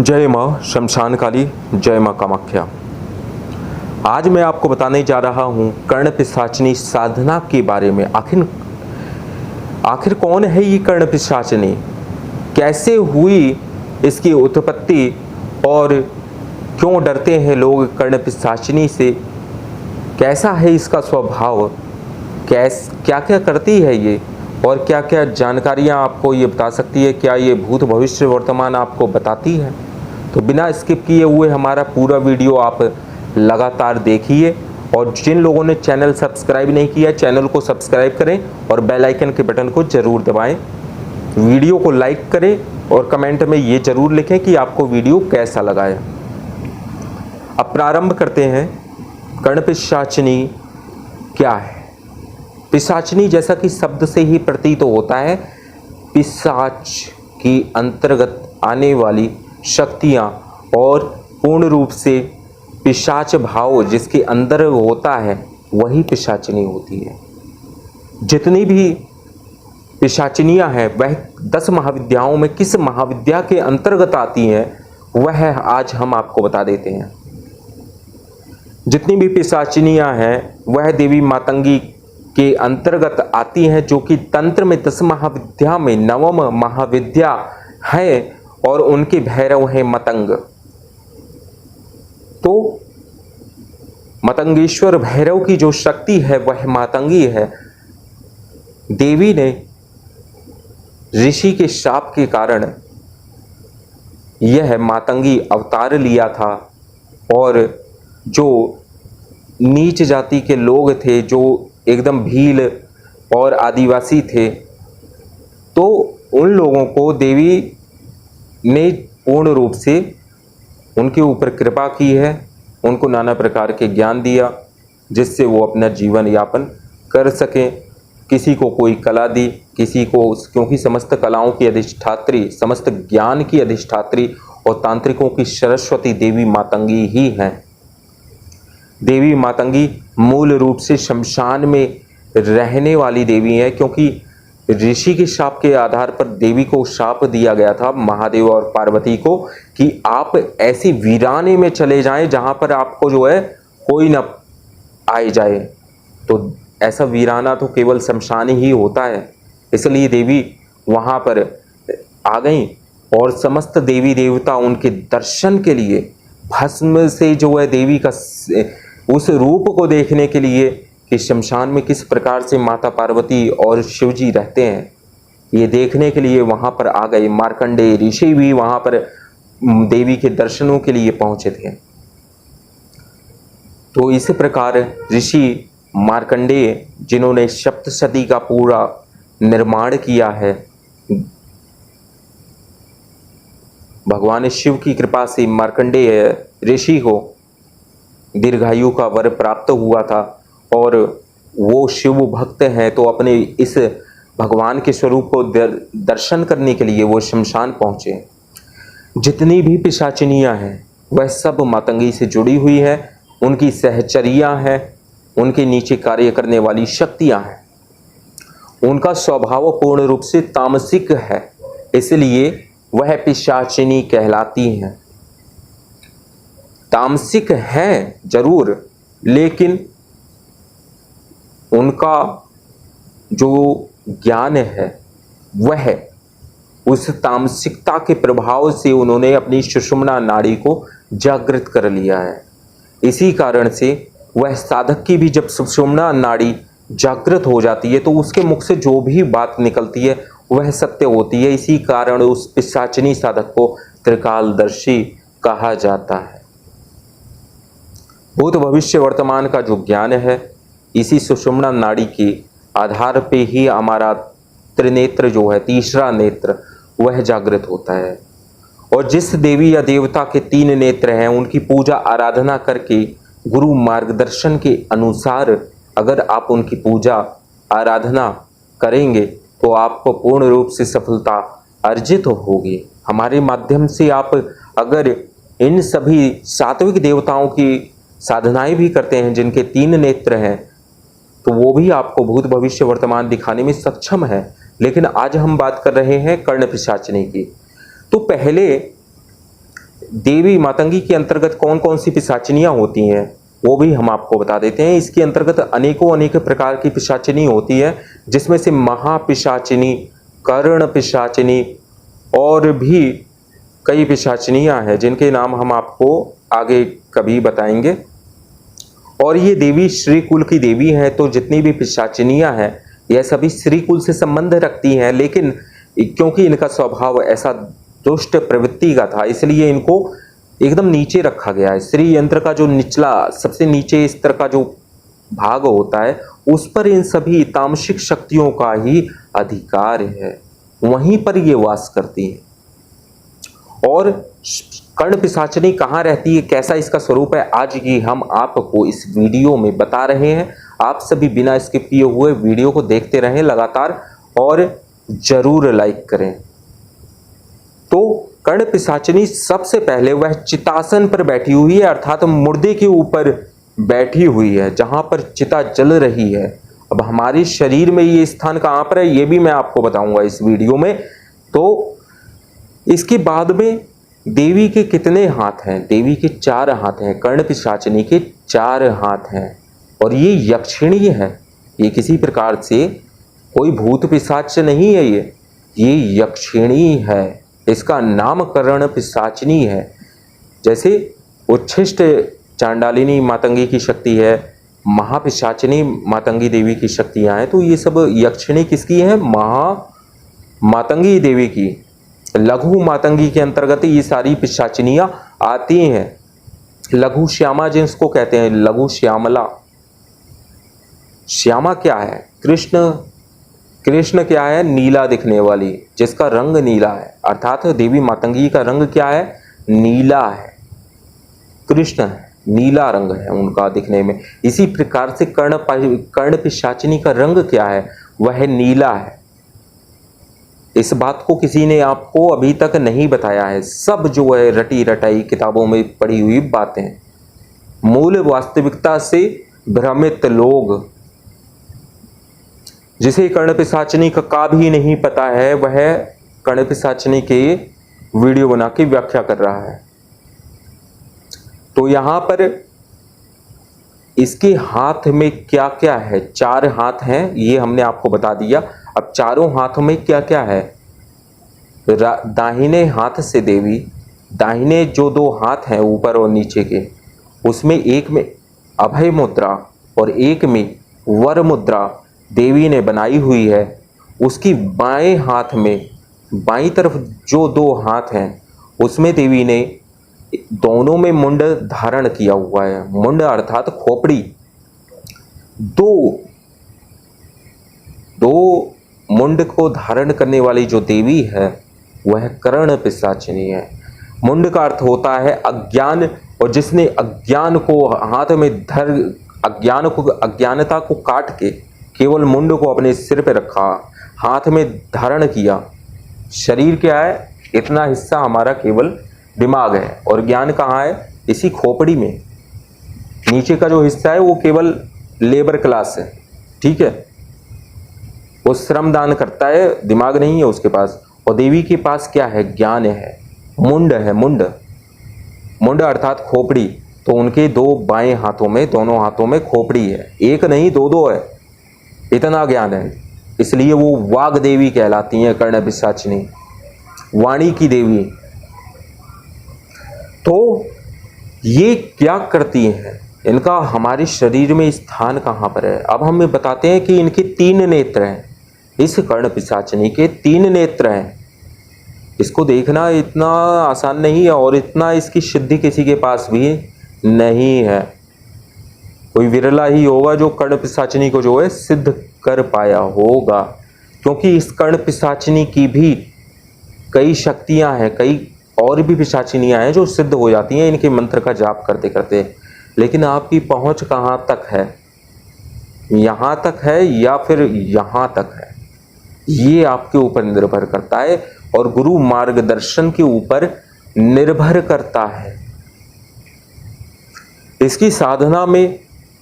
जय माँ शमशान काली, जय माँ कामाख्या। आज मैं आपको बताने जा रहा हूँ कर्ण पिशाचिनी साधना के बारे में। आखिर कौन है ये कर्ण पिशाचिनी, कैसे हुई इसकी उत्पत्ति और क्यों डरते हैं लोग कर्ण पिशाचिनी से, कैसा है इसका स्वभाव, क्या क्या करती है ये और क्या क्या जानकारियाँ आपको ये बता सकती है, क्या ये भूत भविष्य वर्तमान आपको बताती है। तो बिना स्किप किए हुए हमारा पूरा वीडियो आप लगातार देखिए और जिन लोगों ने चैनल सब्सक्राइब नहीं किया चैनल को सब्सक्राइब करें और बेल आइकन के बटन को ज़रूर दबाएं। वीडियो को लाइक करें और कमेंट में ये ज़रूर लिखें कि आपको वीडियो कैसा लगा है। अब प्रारंभ करते हैं। कर्ण पिशाचिनी क्या है? पिशाचिनी जैसा कि शब्द से ही प्रतीत होता है, पिशाच की अंतर्गत आने वाली शक्तियाँ और पूर्ण रूप से पिशाच भाव जिसके अंदर होता है वही पिशाचिनी होती है। जितनी भी पिशाचिनियाँ हैं वह 10 महाविद्याओं में किस महाविद्या के अंतर्गत आती हैं वह आज हम आपको बता देते हैं। जितनी भी पिशाचिनियाँ हैं वह देवी मातंगी के अंतर्गत आती हैं, जो कि तंत्र में 10 महाविद्या में 9वीं महाविद्या है और उनके भैरव हैं मतंग। तो मतंगेश्वर भैरव की जो शक्ति है वह मातंगी है। देवी ने ऋषि के शाप के कारण यह मातंगी अवतार लिया था और जो नीच जाति के लोग थे, जो एकदम भील और आदिवासी थे, तो उन लोगों को देवी ने पूर्ण रूप से उनके ऊपर कृपा की है, उनको नाना प्रकार के ज्ञान दिया जिससे वो अपना जीवन यापन कर सकें। किसी को कोई कला दी, किसी को, क्योंकि समस्त कलाओं की अधिष्ठात्री, समस्त ज्ञान की अधिष्ठात्री और तांत्रिकों की सरस्वती देवी मातंगी ही हैं। देवी मातंगी मूल रूप से शमशान में रहने वाली देवी है, क्योंकि ऋषि के शाप के आधार पर देवी को शाप दिया गया था, महादेव और पार्वती को, कि आप ऐसी वीराने में चले जाएं जहां पर आपको जो है कोई न आए जाए। तो ऐसा वीराना तो केवल शमशान ही होता है, इसलिए देवी वहां पर आ गई और समस्त देवी देवता उनके दर्शन के लिए भस्म से जो है देवी का उस रूप को देखने के लिए कि शमशान में किस प्रकार से माता पार्वती और शिव जी रहते हैं, ये देखने के लिए वहाँ पर आ गए। मार्कंडेय ऋषि भी वहाँ पर देवी के दर्शनों के लिए पहुँचे थे। तो इस प्रकार ऋषि मार्कंडेय, जिन्होंने सप्तशती का पूरा निर्माण किया है, भगवान शिव की कृपा से मार्कंडेय ऋषि को दीर्घायु का वर प्राप्त हुआ था और वो शिव भक्त हैं, तो अपने इस भगवान के स्वरूप को दर्शन करने के लिए वो शमशान पहुँचे। जितनी भी पिशाचिनियाँ हैं वह सब मातंगी से जुड़ी हुई है, उनकी सहचरियाँ हैं, उनके नीचे कार्य करने वाली शक्तियाँ हैं। उनका स्वभाव पूर्ण रूप से तामसिक है, इसलिए वह पिशाचिनी कहलाती हैं। तामसिक हैं जरूर, लेकिन उनका जो ज्ञान है वह उस तामसिकता के प्रभाव से उन्होंने अपनी सुषुम्ना नाड़ी को जागृत कर लिया है। इसी कारण से वह साधक की भी जब सुषुम्ना नाड़ी जागृत हो जाती है तो उसके मुख से जो भी बात निकलती है वह सत्य होती है। इसी कारण उस पिशाचिनी साधक को त्रिकालदर्शी कहा जाता है। भूत भविष्य वर्तमान का जो ज्ञान है इसी सुषुम्ना नाड़ी के आधार पे ही हमारा त्रिनेत्र जो है, तीसरा नेत्र, वह जागृत होता है। और जिस देवी या देवता के 3 नेत्र हैं उनकी पूजा आराधना करके गुरु मार्गदर्शन के अनुसार अगर आप उनकी पूजा आराधना करेंगे तो आपको पूर्ण रूप से सफलता अर्जित होगी। हमारे माध्यम से आप अगर इन सभी सात्विक देवताओं की साधनाएं भी करते हैं जिनके 3 नेत्र हैं, तो वो भी आपको भूत भविष्य वर्तमान दिखाने में सक्षम है। लेकिन आज हम बात कर रहे हैं कर्ण पिशाचिनी की। तो पहले देवी मातंगी के अंतर्गत कौन कौन सी पिशाचिनियाँ होती हैं वो भी हम आपको बता देते हैं। इसके अंतर्गत अनेक प्रकार की पिशाचिनी होती है, जिसमें से महापिशाचिनी, कर्ण पिशाचिनी और भी कई पिशाचिनियाँ हैं जिनके नाम हम आपको आगे कभी बताएंगे। और ये देवी श्री कुल की देवी हैं, तो जितनी भी पिशाचिनियाँ हैं यह सभी श्री कुल से संबंध रखती हैं, लेकिन क्योंकि इनका स्वभाव ऐसा दुष्ट प्रवृत्ति का था इसलिए इनको एकदम नीचे रखा गया है। श्री यंत्र का जो निचला सबसे नीचे स्तर का जो भाग होता है उस पर इन सभी तामसिक शक्तियों का ही अधिकार है, वहीं पर ये वास करती है। और कर्ण पिशाचिनी कहाँ रहती है, कैसा इसका स्वरूप है, आज ही हम आपको इस वीडियो में बता रहे हैं। आप सभी बिना स्किप किए हुए वीडियो को देखते रहें लगातार और जरूर लाइक करें। तो कर्ण पिशाचिनी सबसे पहले वह चितासन पर बैठी हुई है, अर्थात मुर्दे के ऊपर बैठी हुई है जहां पर चिता जल रही है। अब हमारे शरीर में ये स्थान कहां पर है ये भी मैं आपको बताऊंगा इस वीडियो में। तो इसके बाद में देवी के कितने हाथ हैं, देवी के 4 हाथ हैं, कर्ण पिशाचिनी के 4 हाथ हैं। और ये यक्षिणी है, ये किसी प्रकार से कोई भूत पिशाच नहीं है, ये यक्षिणी है। इसका नामकरण पिशाचिनी है। जैसे उच्छिष्ट चांडालिनी मातंगी की शक्ति है, महापिशाचिनी मातंगी देवी की शक्तियां हैं, तो ये सब यक्षिणी किसकी है, मातंगी देवी की। लघु मातंगी के अंतर्गत ये सारी पिशाचिनियां आती हैं। लघु श्यामा जिसको कहते हैं, लघु श्यामला। श्यामा क्या है, कृष्ण क्या है, नीला दिखने वाली, जिसका रंग नीला है, अर्थात देवी मातंगी का रंग क्या है, नीला है। कृष्ण है, नीला रंग है उनका दिखने में। इसी प्रकार से कर्ण पिशाचिनी का रंग क्या है, वह नीला है। इस बात को किसी ने आपको अभी तक नहीं बताया है, सब जो है रटी रटाई किताबों में पड़ी हुई बातें। मूल वास्तविकता से भ्रमित लोग, जिसे कर्ण पिशाचिनी का भी नहीं पता है, वह कर्ण पिशाचिनी के वीडियो बना के व्याख्या कर रहा है। तो यहां पर इसके हाथ में क्या क्या है, 4 हाथ हैं, ये हमने आपको बता दिया। अब चारों हाथों में क्या क्या है, दाहिने हाथ से देवी, दाहिने जो 2 हाथ हैं ऊपर और नीचे के, उसमें एक में अभय मुद्रा और एक में वर मुद्रा देवी ने बनाई हुई है। उसकी बाएं हाथ में, बाईं तरफ जो 2 हाथ हैं उसमें देवी ने दोनों में मुंड धारण किया हुआ है। मुंड अर्थात खोपड़ी। दो मुंड को धारण करने वाली जो देवी है वह कर्ण पिशाचिनी है। मुंड का अर्थ होता है अज्ञान, और जिसने अज्ञान को हाथ में धर, अज्ञानता को काट के केवल मुंड को अपने सिर पे रखा, हाथ में धारण किया। शरीर क्या है, इतना हिस्सा हमारा केवल दिमाग है, और ज्ञान कहाँ है, इसी खोपड़ी में। नीचे का जो हिस्सा है वो केवल लेबर क्लास है, ठीक है, वो श्रम दान करता है, दिमाग नहीं है उसके पास। और देवी के पास क्या है, ज्ञान है, मुंड है, मुंड अर्थात खोपड़ी। तो उनके 2 बाएं हाथों में, दोनों हाथों में खोपड़ी है, एक नहीं 2 है, इतना ज्ञान है। इसलिए वो वाग देवी कहलाती हैं कर्ण पिशाचिनी, वाणी की देवी। तो ये क्या करती हैं, इनका हमारे शरीर में स्थान कहाँ पर है। अब हमें बताते हैं कि इनके 3 नेत्र हैं। इस कर्ण पिशाचिनी के 3 नेत्र हैं। इसको देखना इतना आसान नहीं है, और इतना इसकी सिद्धि किसी के पास भी नहीं है। कोई विरला ही होगा जो कर्ण पिशाचिनी को जो है सिद्ध कर पाया होगा, क्योंकि इस कर्ण पिशाचिनी की भी कई शक्तियां हैं, कई और भी पिशाचिनियां हैं जो सिद्ध हो जाती हैं इनके मंत्र का जाप करते करते। लेकिन आपकी पहुंच कहां तक है, यहां तक है या फिर यहां तक है, ये आपके ऊपर निर्भर करता है और गुरु मार्गदर्शन के ऊपर निर्भर करता है। इसकी साधना में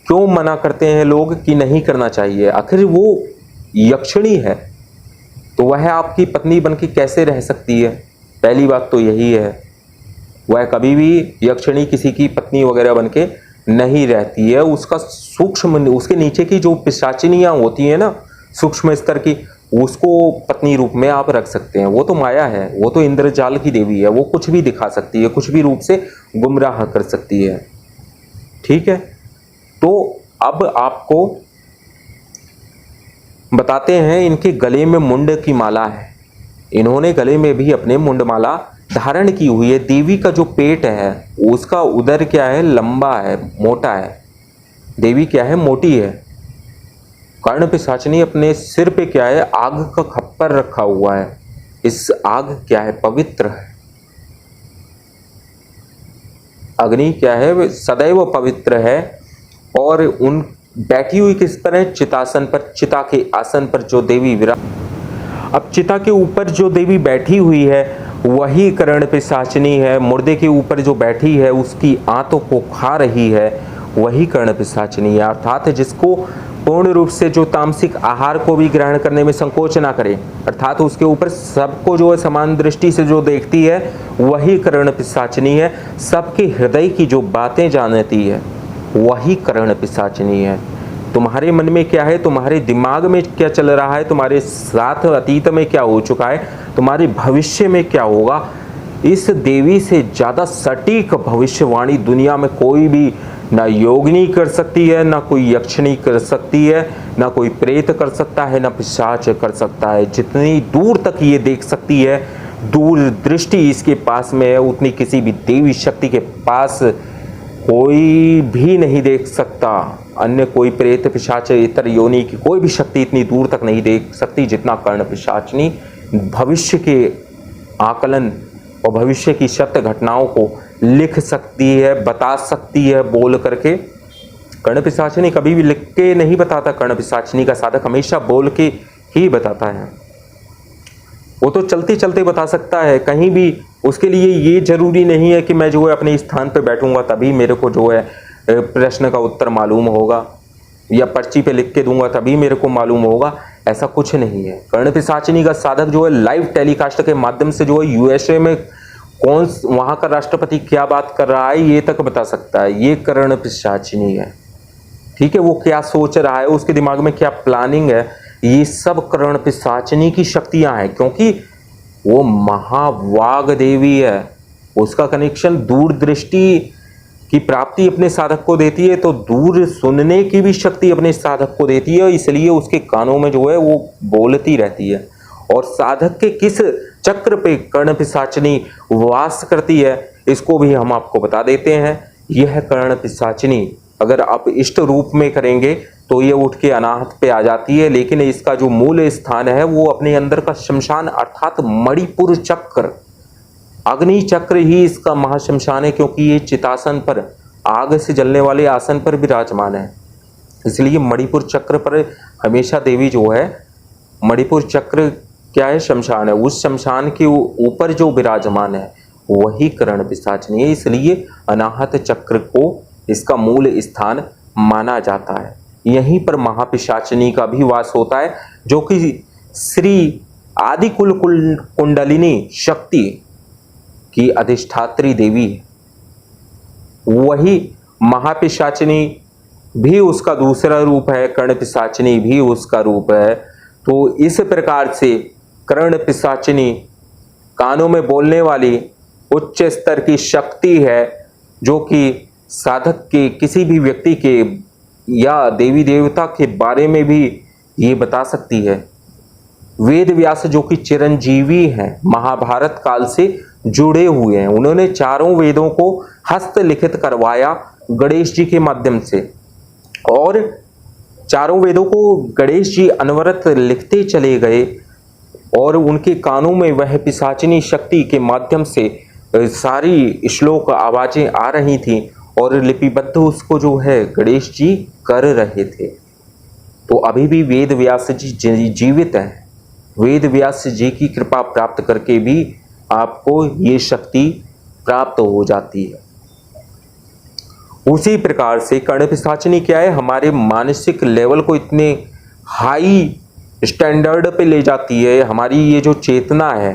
क्यों मना करते हैं लोग कि नहीं करना चाहिए, आखिर वो यक्षिणी है तो वह आपकी पत्नी बनके कैसे रह सकती है। पहली बात तो यही है। वह कभी भी यक्षिणी किसी की पत्नी वगैरह बन के नहीं रहती है। उसका सूक्ष्म, उसके नीचे की जो पिशाचिनियाँ होती हैं ना सूक्ष्म स्तर की, उसको पत्नी रूप में आप रख सकते हैं। वो तो माया है, वो तो इंद्रजाल की देवी है, वो कुछ भी दिखा सकती है, कुछ भी रूप से गुमराह कर सकती है। ठीक है, तो अब आपको बताते हैं, इनके गले में मुंड की माला है। इन्होंने गले में भी अपने मुंडमाला धारण की हुई है। देवी का जो पेट है उसका उदर क्या है, लंबा है, मोटा है। देवी क्या है, मोटी है। कर्ण पिशाचिनी अपने सिर पे क्या है, आग का खप्पर रखा हुआ है। इस आग क्या है, पवित्र है। अग्नि क्या है, सदैव पवित्र है। और उन बैठी हुई किस पर है, चितासन पर, चिता के आसन पर जो देवी अब चिता के ऊपर जो देवी बैठी हुई है वही कर्ण पिशाचिनी है। मुर्दे के ऊपर जो बैठी है उसकी आंतों को खा रही है, वही कर्ण पिशाचिनी है। अर्थात जिसको पूर्ण रूप से जो तामसिक आहार को भी ग्रहण करने में संकोच ना करे, अर्थात उसके ऊपर सबको जो है समान दृष्टि से जो देखती है वही कर्ण पिशाचिनी है। सबके हृदय की जो बातें जानती है वही कर्ण पिशाचिनी है। तुम्हारे मन में क्या है, तुम्हारे दिमाग में क्या चल रहा है, तुम्हारे साथ अतीत में क्या हो चुका है, तुम्हारे भविष्य में क्या होगा, इस देवी से ज़्यादा सटीक भविष्यवाणी दुनिया में कोई भी ना योगिनी कर सकती है, ना कोई यक्षिणी कर सकती है, ना कोई प्रेत कर सकता है, ना पिशाच कर सकता है। जितनी दूर तक ये देख सकती है, दूर दृष्टि इसके पास में है, उतनी किसी भी देवी शक्ति के पास कोई भी नहीं देख सकता। अन्य कोई प्रेत पिशाच इतर योनि की कोई भी शक्ति इतनी दूर तक नहीं देख सकती जितना कर्ण पिशाचिनी भविष्य के आकलन और भविष्य की सत्य घटनाओं को लिख सकती है, बता सकती है बोल करके। कर्ण पिशाचिनी कभी भी लिख के नहीं बताता, कर्ण पिशाचिनी का साधक हमेशा बोल के ही बताता है। वो तो चलते चलते बता सकता है कहीं भी। उसके लिए ये जरूरी नहीं है कि मैं जो है अपने स्थान पे बैठूंगा तभी मेरे को जो है प्रश्न का उत्तर मालूम होगा, या पर्ची पे लिख के दूंगा तभी मेरे को मालूम होगा। ऐसा कुछ नहीं है। कर्ण पिशाचिनी का साधक जो है लाइव टेलीकास्ट के माध्यम से जो है यूएसए में कौन वहां का राष्ट्रपति क्या बात कर रहा है ये तक बता सकता है। ये कर्ण पिशाचिनी है। ठीक है, वो क्या सोच रहा है, उसके दिमाग में क्या प्लानिंग है, ये सब कर्ण पिशाचिनी की शक्तियां हैं। क्योंकि वो महावाग देवी है, उसका कनेक्शन दूरदृष्टि की प्राप्ति अपने साधक को देती है, तो दूर सुनने की भी शक्ति अपने साधक को देती है। इसलिए उसके कानों में जो है वो बोलती रहती है। और साधक के किस चक्र पे कर्ण पिशाचिनी वास करती है इसको भी हम आपको बता देते हैं। यह कर्ण पिशाचिनी अगर आप इष्ट रूप में करेंगे तो ये उठ के अनाहत पे आ जाती है, लेकिन इसका जो मूल स्थान है वो अपने अंदर का शमशान अर्थात मणिपुर चक्र, अग्नि चक्र ही इसका महाशमशान है। क्योंकि ये चितासन पर, आग से जलने वाले आसन पर विराजमान है, इसलिए मणिपुर चक्र पर हमेशा देवी जो है, मणिपुर चक्र क्या है, शमशान है। उस शमशान के ऊपर जो विराजमान है वही कर्ण पिशाचिनी है। इसलिए अनाहत चक्र को इसका मूल स्थान माना जाता है। यहीं पर महापिशाचिनी का भी वास होता है, जो कि श्री आदि कुल कुंडलिनी शक्ति की अधिष्ठात्री देवी है। वही महापिशाचिनी भी उसका दूसरा रूप है, कर्ण पिशाचिनी भी उसका रूप है। तो इस प्रकार से कर्ण पिशाचिनी कानों में बोलने वाली उच्च स्तर की शक्ति है, जो कि साधक के किसी भी व्यक्ति के या देवी देवता के बारे में भी ये बता सकती है। वेद व्यास जो कि चिरंजीवी हैं, महाभारत काल से जुड़े हुए हैं, उन्होंने चारों वेदों को हस्तलिखित करवाया गणेश जी के माध्यम से, और चारों वेदों को गणेश जी अनवरत लिखते चले गए, और उनके कानों में वह पिशाचिनी शक्ति के माध्यम से सारी श्लोक आवाजें आ रही थी, और लिपिबद्ध उसको जो है गणेश जी कर रहे थे। तो अभी भी वेद व्यास जी जीवित हैं। वेद व्यास जी की कृपा प्राप्त करके भी आपको ये शक्ति प्राप्त हो जाती है। उसी प्रकार से कर्ण पिशाचिनी क्या है, हमारे मानसिक लेवल को इतने हाई स्टैंडर्ड पे ले जाती है। हमारी ये जो चेतना है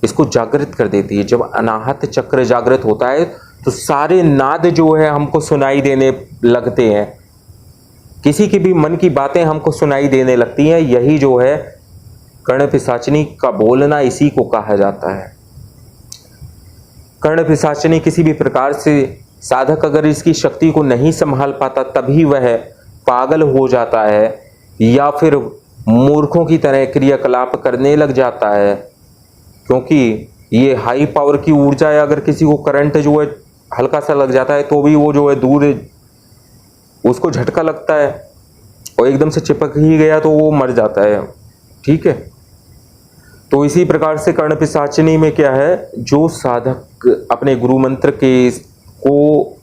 इसको जागृत कर देती है। जब अनाहत चक्र जागृत होता है तो सारे नाद जो है हमको सुनाई देने लगते हैं, किसी की भी मन की बातें हमको सुनाई देने लगती हैं। यही जो है कर्ण पिशाचिनी का बोलना, इसी को कहा जाता है। कर्ण पिशाचिनी किसी भी प्रकार से साधक अगर इसकी शक्ति को नहीं संभाल पाता तभी वह पागल हो जाता है या फिर मूर्खों की तरह क्रियाकलाप करने लग जाता है, क्योंकि ये हाई पावर की ऊर्जा है। अगर किसी को करंट जो है हल्का सा लग जाता है तो भी वो जो है दूर उसको झटका लगता है और एकदम से चिपक ही गया तो वो मर जाता है। ठीक है, तो इसी प्रकार से कर्ण पिशाचिनी में क्या है, जो साधक अपने गुरु मंत्र के को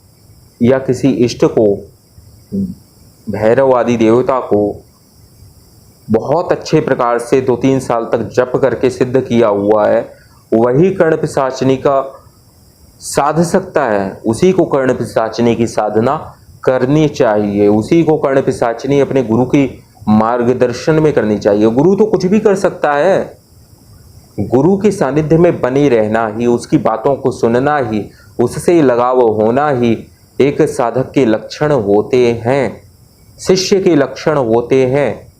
या किसी इष्ट को, भैरव आदि देवता को बहुत अच्छे प्रकार से 2-3 साल तक जप करके सिद्ध किया हुआ है, वही कर्ण पिशाचिनी का साध सकता है। उसी को कर्ण पिशाचिनी की साधना करनी चाहिए, उसी को कर्ण पिशाचिनी अपने गुरु की मार्गदर्शन में करनी चाहिए। गुरु तो कुछ भी कर सकता है, गुरु के सानिध्य में बने रहना ही, उसकी बातों को सुनना ही, उससे लगाव होना ही एक साधक के लक्षण होते हैं, शिष्य के लक्षण होते हैं।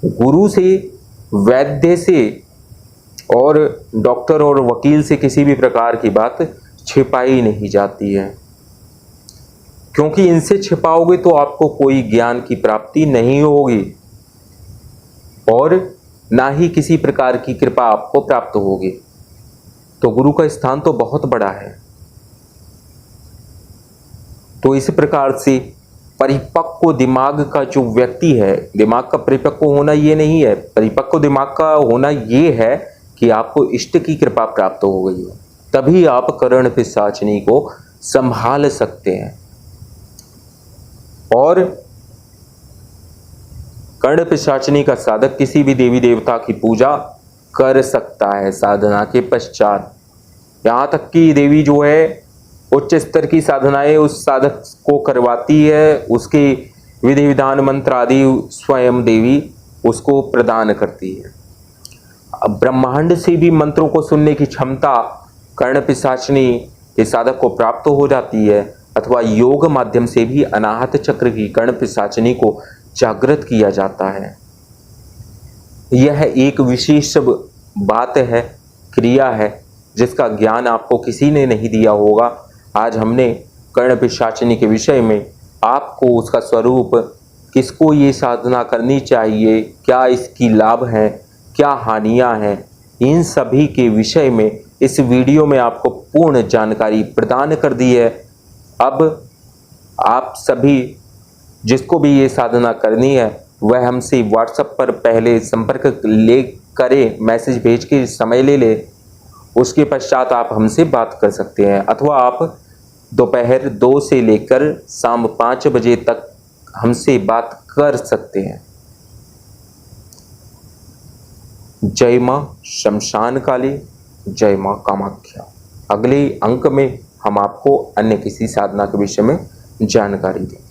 गुरु से, वैद्य से और डॉक्टर और वकील से किसी भी प्रकार की बात छिपाई नहीं जाती है, क्योंकि इनसे छिपाओगे तो आपको कोई ज्ञान की प्राप्ति नहीं होगी और ना ही किसी प्रकार की कृपा आपको प्राप्त होगी। तो गुरु का स्थान तो बहुत बड़ा है। तो इस प्रकार से परिपक्व दिमाग का जो व्यक्ति है, दिमाग का परिपक्व होना ये नहीं है, परिपक्व दिमाग का होना ये है कि आपको इष्ट की कृपा प्राप्त हो गई हो, तभी आप कर्ण पिशाचिनी को संभाल सकते हैं। और कर्ण पिशाचिनी का साधक किसी भी देवी देवता की पूजा कर सकता है साधना के पश्चात। यहाँ तक कि देवी जो है उच्च स्तर की साधनाएं उस साधक को करवाती है, उसके विधि विधान मंत्र आदि स्वयं देवी उसको प्रदान करती है। अब ब्रह्मांड से भी मंत्रों को सुनने की क्षमता कर्ण पिशाचिनी के साधक को प्राप्त हो जाती है, अथवा योग माध्यम से भी अनाहत चक्र की कर्ण पिशाचिनी को जागृत किया जाता है। यह एक विशेष बात है, क्रिया है, जिसका ज्ञान आपको किसी ने नहीं दिया होगा। आज हमने कर्ण पिशाचिनी के विषय में आपको उसका स्वरूप, किसको ये साधना करनी चाहिए, क्या इसकी लाभ है, क्या हानियां हैं, इन सभी के विषय में इस वीडियो में आपको पूर्ण जानकारी प्रदान कर दी है। अब आप सभी जिसको भी ये साधना करनी है वह हमसे व्हाट्सएप पर पहले संपर्क ले करें, मैसेज भेज के समय ले ले, उसके पश्चात आप हमसे बात कर सकते हैं, अथवा आप दोपहर 2 से लेकर शाम 5 बजे तक हमसे बात कर सकते हैं। जय मां शमशान काली, जय मां कामाख्या। अगले अंक में हम आपको अन्य किसी साधना के विषय में जानकारी देंगे।